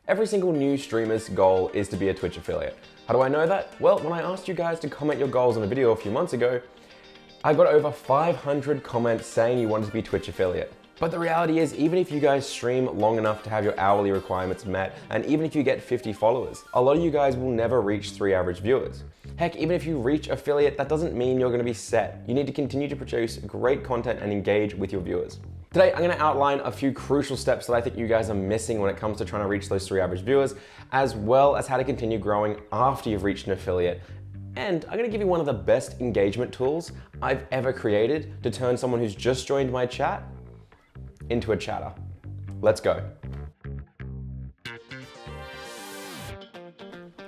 Every single new streamer's goal is to be a Twitch affiliate. How do I know that? Well, when I asked you guys to comment your goals on a video a few months ago, I got over 500 comments saying you wanted to be a Twitch affiliate. But the reality is, even if you guys stream long enough to have your hourly requirements met, and even if you get 50 followers, a lot of you guys will never reach 3 average viewers. Heck, even if you reach affiliate, that doesn't mean you're gonna be set. You need to continue to produce great content and engage with your viewers. Today, I'm gonna outline a few crucial steps that I think you guys are missing when it comes to trying to reach those 3 average viewers, as well as how to continue growing after you've reached an affiliate. And I'm gonna give you one of the best engagement tools I've ever created to turn someone who's just joined my chat into a chatter. Let's go.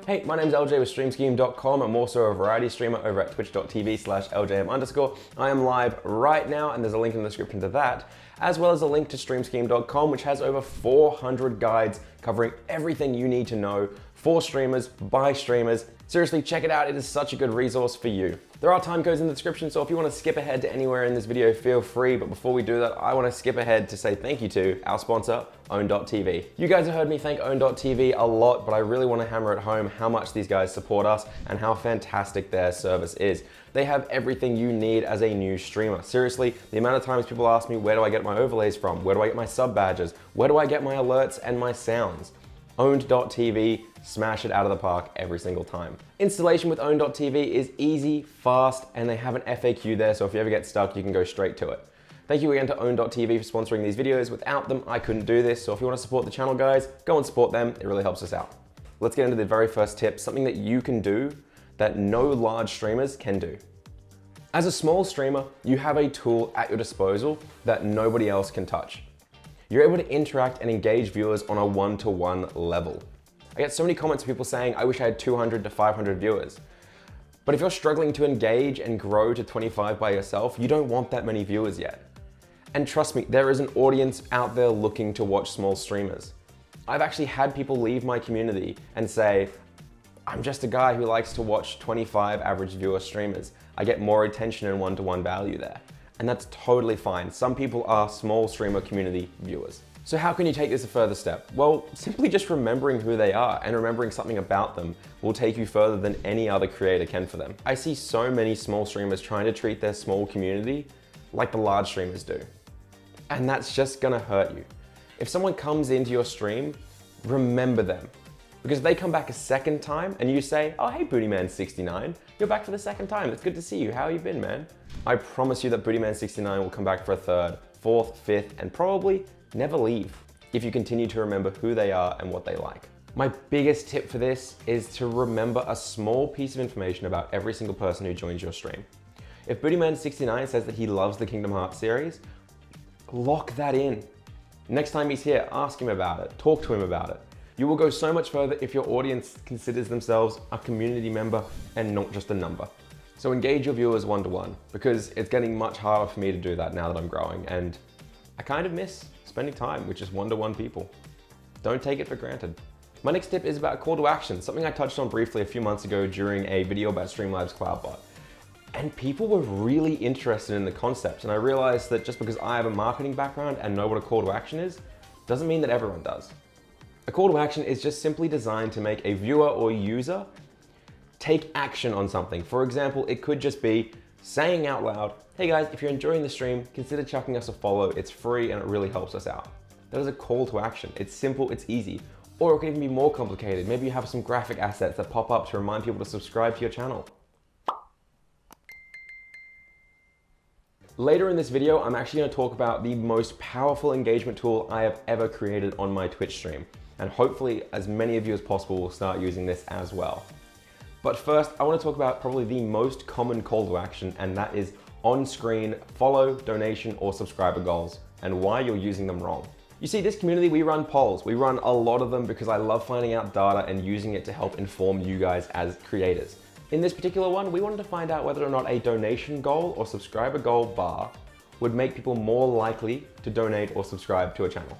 Hey, my name's Eljay with StreamScheme.com. I'm also a variety streamer over at twitch.tv/LJM_. I am live right now, and there's a link in the description to that, as well as a link to StreamScheme.com, which has over 400 guides covering everything you need to know for streamers, by streamers. Seriously, check it out. It is such a good resource for you. There are time codes in the description, so if you want to skip ahead to anywhere in this video, feel free. But before we do that, I want to skip ahead to say thank you to our sponsor, Own.tv. You guys have heard me thank Own.tv a lot, but I really want to hammer at home how much these guys support us and how fantastic their service is. They have everything you need as a new streamer. Seriously, the amount of times people ask me, where do I get my overlays from? Where do I get my sub badges? Where do I get my alerts and my sounds? Owned.tv, smash it out of the park every single time. Installation with Own.tv is easy, fast, and they have an FAQ there, so if you ever get stuck, you can go straight to it. Thank you again to Own.tv for sponsoring these videos. Without them, I couldn't do this, so if you want to support the channel, guys, go and support them. It really helps us out. Let's get into the very first tip, something that you can do that no large streamers can do. As a small streamer, you have a tool at your disposal that nobody else can touch. You're able to interact and engage viewers on a one-to-one level. I get so many comments from people saying, I wish I had 200 to 500 viewers. But if you're struggling to engage and grow to 25 by yourself, you don't want that many viewers yet. And trust me, there is an audience out there looking to watch small streamers. I've actually had people leave my community and say, I'm just a guy who likes to watch 25 average viewer streamers. I get more attention and one-to-one value there. And that's totally fine. Some people are small streamer community viewers. So how can you take this a further step? Well, simply just remembering who they are and remembering something about them will take you further than any other creator can for them. I see so many small streamers trying to treat their small community like the large streamers do. And that's just gonna hurt you. If someone comes into your stream, remember them. Because if they come back a second time and you say, oh, hey, Bootyman69, you're back for the second time. It's good to see you. How you been, man? I promise you that Bootyman69 will come back for a third, fourth, fifth, and probably never leave if you continue to remember who they are and what they like. My biggest tip for this is to remember a small piece of information about every single person who joins your stream. If Bootyman69 says that he loves the Kingdom Hearts series, lock that in. Next time he's here, ask him about it, talk to him about it. You will go so much further if your audience considers themselves a community member and not just a number. So engage your viewers one-to-one, because it's getting much harder for me to do that now that I'm growing, and I kind of miss spending time with just one-to-one people. Don't take it for granted. My next tip is about call to action, something I touched on briefly a few months ago during a video about Streamlabs CloudBot. And people were really interested in the concept, and I realized that just because I have a marketing background and know what a call to action is, doesn't mean that everyone does. A call to action is just simply designed to make a viewer or user take action on something. For example, it could just be saying out loud, hey guys, if you're enjoying the stream, consider chucking us a follow. It's free and it really helps us out. That is a call to action. It's simple, it's easy. Or it can even be more complicated. Maybe you have some graphic assets that pop up to remind people to subscribe to your channel. Later in this video, I'm actually going to talk about the most powerful engagement tool I have ever created on my Twitch stream. And hopefully as many of you as possible will start using this as well. But first, I want to talk about probably the most common call to action, and that is on-screen follow, donation, or subscriber goals, and why you're using them wrong. You see, this community, we run polls. We run a lot of them because I love finding out data and using it to help inform you guys as creators. In this particular one, we wanted to find out whether or not a donation goal or subscriber goal bar would make people more likely to donate or subscribe to a channel.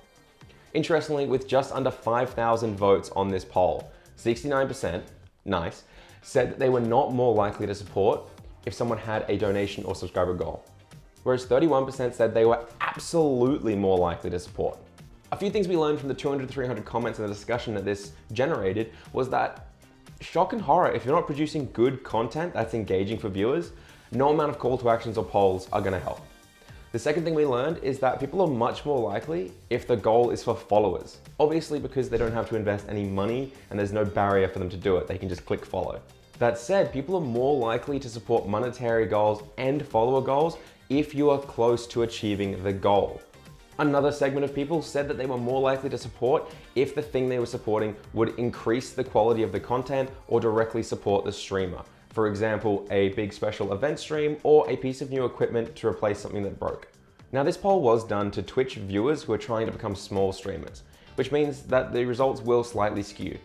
Interestingly, with just under 5,000 votes on this poll, 69%, nice, said that they were not more likely to support if someone had a donation or subscriber goal. Whereas 31% said they were absolutely more likely to support. A few things we learned from the 200 to 300 comments and the discussion that this generated was that, shock and horror, if you're not producing good content that's engaging for viewers, no amount of call to actions or polls are gonna help. The second thing we learned is that people are much more likely if the goal is for followers. Obviously because they don't have to invest any money and there's no barrier for them to do it, they can just click follow. That said, people are more likely to support monetary goals and follower goals if you are close to achieving the goal. Another segment of people said that they were more likely to support if the thing they were supporting would increase the quality of the content or directly support the streamer. For example, a big special event stream or a piece of new equipment to replace something that broke. Now this poll was done to Twitch viewers who are trying to become small streamers, which means that the results will slightly skew.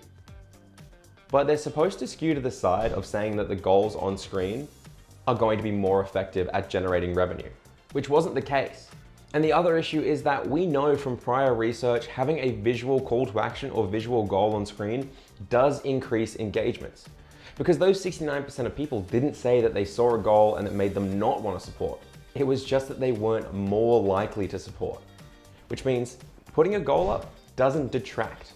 But they're supposed to skew to the side of saying that the goals on screen are going to be more effective at generating revenue, which wasn't the case. And the other issue is that we know from prior research, having a visual call to action or visual goal on screen does increase engagements. Because those 69% of people didn't say that they saw a goal and it made them not want to support. It was just that they weren't more likely to support. Which means putting a goal up doesn't detract.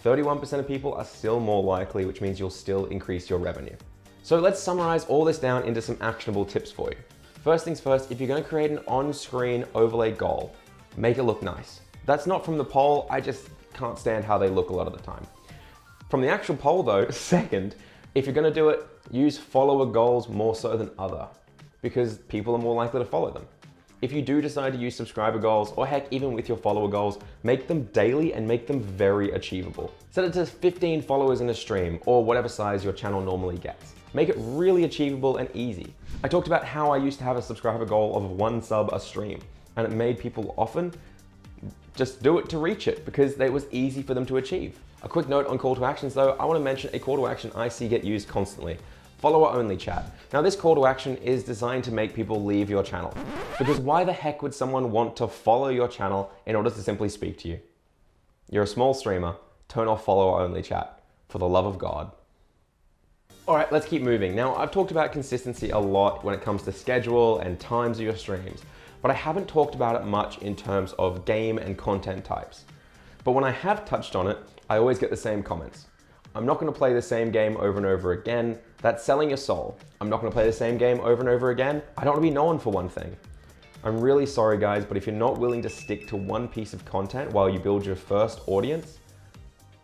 31% of people are still more likely, which means you'll still increase your revenue. So let's summarize all this down into some actionable tips for you. First things first, if you're going to create an on-screen overlay goal, make it look nice. That's not from the poll, I just can't stand how they look a lot of the time. From the actual poll though, second, if you're going to do it, use follower goals more so than other, because people are more likely to follow them. If you do decide to use subscriber goals, or heck, even with your follower goals, make them daily and make them very achievable. Set it to 15 followers in a stream, or whatever size your channel normally gets. Make it really achievable and easy. I talked about how I used to have a subscriber goal of 1 sub a stream, and it made people often just do it to reach it because it was easy for them to achieve. A quick note on call to actions though, I want to mention a call to action I see get used constantly. Follower only chat. Now this call to action is designed to make people leave your channel. Because why the heck would someone want to follow your channel in order to simply speak to you? You're a small streamer, turn off follower only chat, for the love of God. All right, let's keep moving. Now I've talked about consistency a lot when it comes to schedule and times of your streams, but I haven't talked about it much in terms of game and content types. But when I have touched on it, I always get the same comments. I'm not gonna play the same game over and over again. That's selling your soul. I'm not gonna play the same game over and over again. I don't wanna be known for one thing. I'm really sorry guys, but if you're not willing to stick to one piece of content while you build your first audience,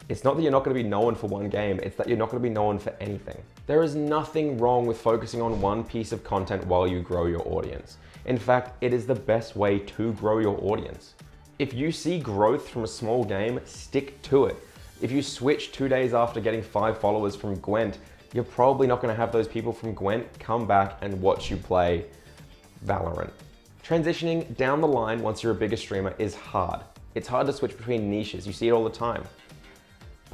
it's not that you're not gonna be known for one game, it's that you're not gonna be known for anything. There is nothing wrong with focusing on one piece of content while you grow your audience. In fact, it is the best way to grow your audience. If you see growth from a small game, stick to it. If you switch 2 days after getting 5 followers from Gwent, you're probably not gonna have those people from Gwent come back and watch you play Valorant. Transitioning down the line once you're a bigger streamer is hard. It's hard to switch between niches, you see it all the time.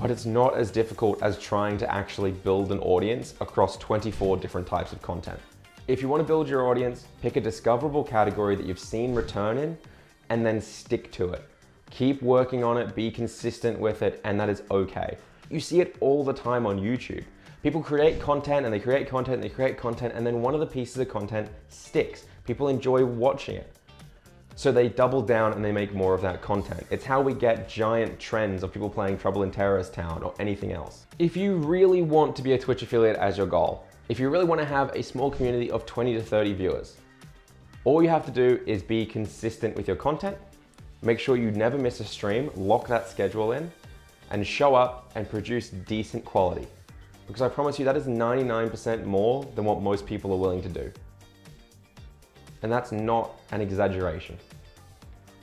But it's not as difficult as trying to actually build an audience across 24 different types of content. If you want to build your audience, pick a discoverable category that you've seen return in, and then stick to it. Keep working on it, be consistent with it, and that is okay. You see it all the time on YouTube. People create content and they create content and they create content, and then one of the pieces of content sticks. People enjoy watching it. So they double down and they make more of that content. It's how we get giant trends of people playing Trouble in Terrorist Town or anything else. If you really want to be a Twitch affiliate as your goal, if you really want to have a small community of 20 to 30 viewers, all you have to do is be consistent with your content, make sure you never miss a stream, lock that schedule in, and show up and produce decent quality. Because I promise you that is 99% more than what most people are willing to do. And that's not an exaggeration.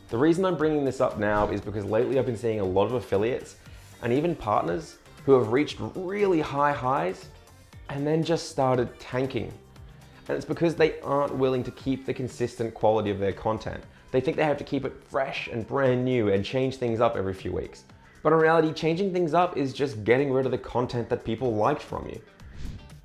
The reason I'm bringing this up now is because lately I've been seeing a lot of affiliates and even partners who have reached really high highs and then just started tanking. And it's because they aren't willing to keep the consistent quality of their content. They think they have to keep it fresh and brand new and change things up every few weeks. But in reality, changing things up is just getting rid of the content that people liked from you.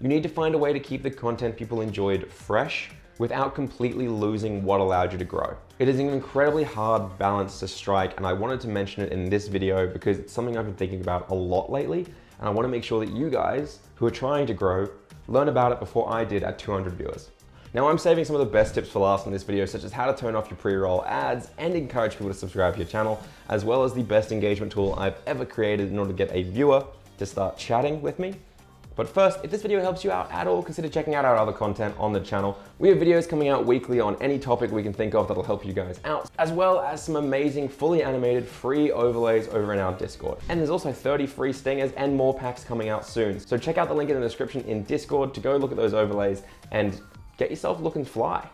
You need to find a way to keep the content people enjoyed fresh without completely losing what allowed you to grow. It is an incredibly hard balance to strike, and I wanted to mention it in this video because it's something I've been thinking about a lot lately, and I want to make sure that you guys who are trying to grow learn about it before I did at 200 viewers. Now I'm saving some of the best tips for last in this video, such as how to turn off your pre-roll ads and encourage people to subscribe to your channel, as well as the best engagement tool I've ever created in order to get a viewer to start chatting with me. But first, if this video helps you out at all, consider checking out our other content on the channel. We have videos coming out weekly on any topic we can think of that'll help you guys out, as well as some amazing, fully animated, free overlays over in our Discord. And there's also 30 free stingers and more packs coming out soon. So check out the link in the description in Discord to go look at those overlays and get yourself looking fly.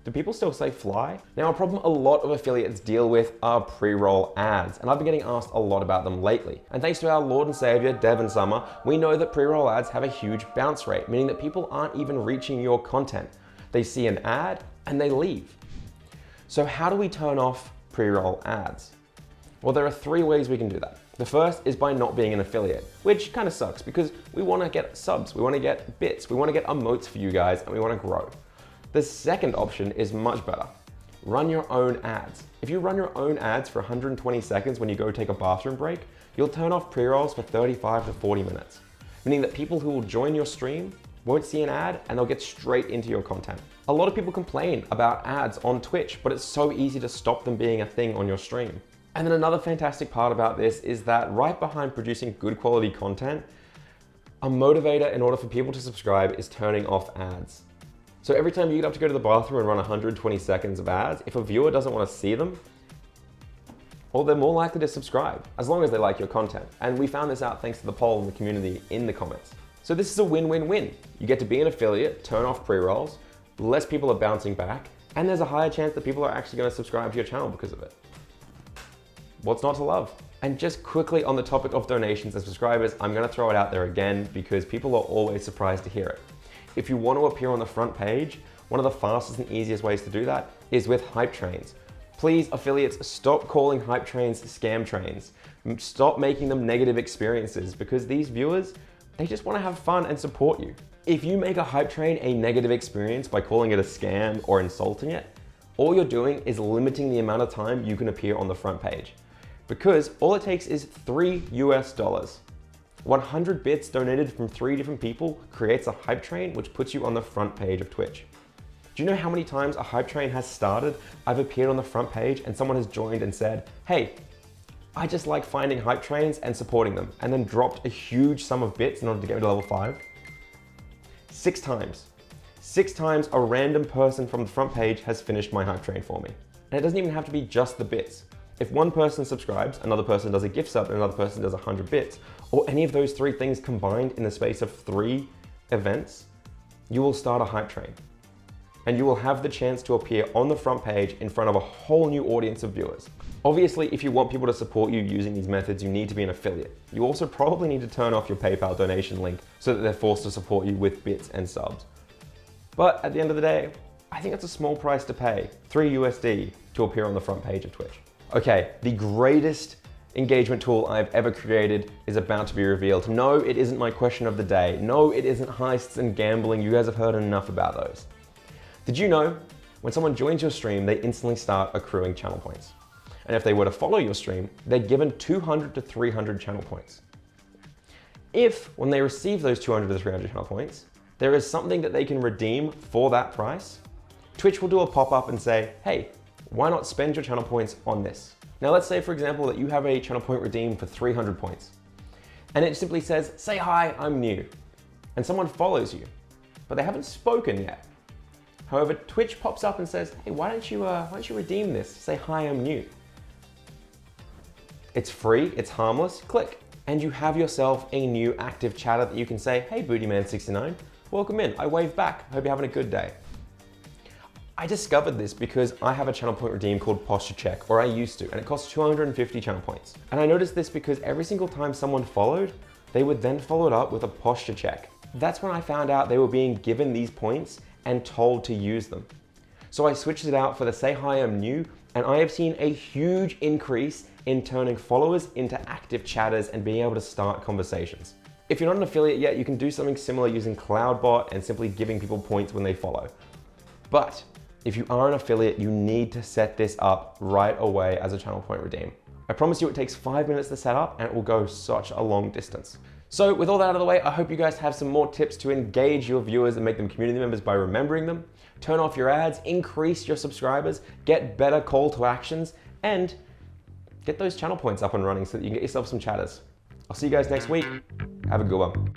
Do people still say fly? Now, a problem a lot of affiliates deal with are pre-roll ads, and I've been getting asked a lot about them lately. And thanks to our Lord and Savior, Dev and Summer, we know that pre-roll ads have a huge bounce rate, meaning that people aren't even reaching your content. They see an ad and they leave. So how do we turn off pre-roll ads? Well, there are 3 ways we can do that. The first is by not being an affiliate, which kind of sucks because we want to get subs, we want to get bits, we want to get emotes for you guys, and we want to grow. The second option is much better. Run your own ads. If you run your own ads for 120 seconds when you go take a bathroom break, you'll turn off pre-rolls for 35 to 40 minutes, meaning that people who will join your stream won't see an ad and they'll get straight into your content. A lot of people complain about ads on Twitch, but it's so easy to stop them being a thing on your stream. And then another fantastic part about this is that right behind producing good quality content, a motivator in order for people to subscribe is turning off ads. So every time you get up to go to the bathroom and run 120 seconds of ads, if a viewer doesn't want to see them, well, they're more likely to subscribe, as long as they like your content. And we found this out thanks to the poll in the community in the comments. So this is a win-win-win. You get to be an affiliate, turn off pre-rolls, less people are bouncing back, and there's a higher chance that people are actually going to subscribe to your channel because of it. What's not to love? And just quickly on the topic of donations and subscribers, I'm going to throw it out there again because people are always surprised to hear it. If you want to appear on the front page, one of the fastest and easiest ways to do that is with hype trains. Please, affiliates, stop calling hype trains scam trains. Stop making them negative experiences because these viewers, they just want to have fun and support you. If you make a hype train a negative experience by calling it a scam or insulting it, all you're doing is limiting the amount of time you can appear on the front page. Because all it takes is $3 US. 100 bits donated from 3 different people creates a hype train which puts you on the front page of Twitch. Do you know how many times a hype train has started? I've appeared on the front page and someone has joined and said, hey, I just like finding hype trains and supporting them, and then dropped a huge sum of bits in order to get me to level 5. 6 times. 6 times a random person from the front page has finished my hype train for me. And it doesn't even have to be just the bits. If one person subscribes, another person does a gift sub, and another person does 100 bits, or any of those 3 things combined in the space of 3 events, you will start a hype train. And you will have the chance to appear on the front page in front of a whole new audience of viewers. Obviously, if you want people to support you using these methods, you need to be an affiliate. You also probably need to turn off your PayPal donation link so that they're forced to support you with bits and subs. But at the end of the day, I think it's a small price to pay, $3 USD, to appear on the front page of Twitch. Okay, the greatest engagement tool I've ever created is about to be revealed. No, it isn't my question of the day. No, it isn't heists and gambling. You guys have heard enough about those. Did you know when someone joins your stream, they instantly start accruing channel points? And if they were to follow your stream, they're given 200 to 300 channel points. If, when they receive those 200 to 300 channel points, there is something that they can redeem for that price, Twitch will do a pop-up and say, hey, why not spend your channel points on this? Now let's say, for example, that you have a channel point redeemed for 300 points. And it simply says, say hi, I'm new. And someone follows you, but they haven't spoken yet. However, Twitch pops up and says, hey, why don't you redeem this? Say hi, I'm new. It's free, it's harmless, click. And you have yourself a new active chatter that you can say, hey, Bootyman69, welcome in, I wave back, hope you're having a good day. I discovered this because I have a channel point redeem called Posture Check, or I used to, and it costs 250 channel points. And I noticed this because every single time someone followed, they would then follow it up with a posture check. That's when I found out they were being given these points and told to use them. So I switched it out for the say hi, I'm new, and I have seen a huge increase in turning followers into active chatters and being able to start conversations. If you're not an affiliate yet, you can do something similar using CloudBot and simply giving people points when they follow. But if you are an affiliate, you need to set this up right away as a channel point redeem. I promise you it takes 5 minutes to set up and it will go such a long distance. So with all that out of the way, I hope you guys have some more tips to engage your viewers and make them community members by remembering them. Turn off your ads, increase your subscribers, get better call to actions, and get those channel points up and running so that you can get yourself some chatters. I'll see you guys next week. Have a good one.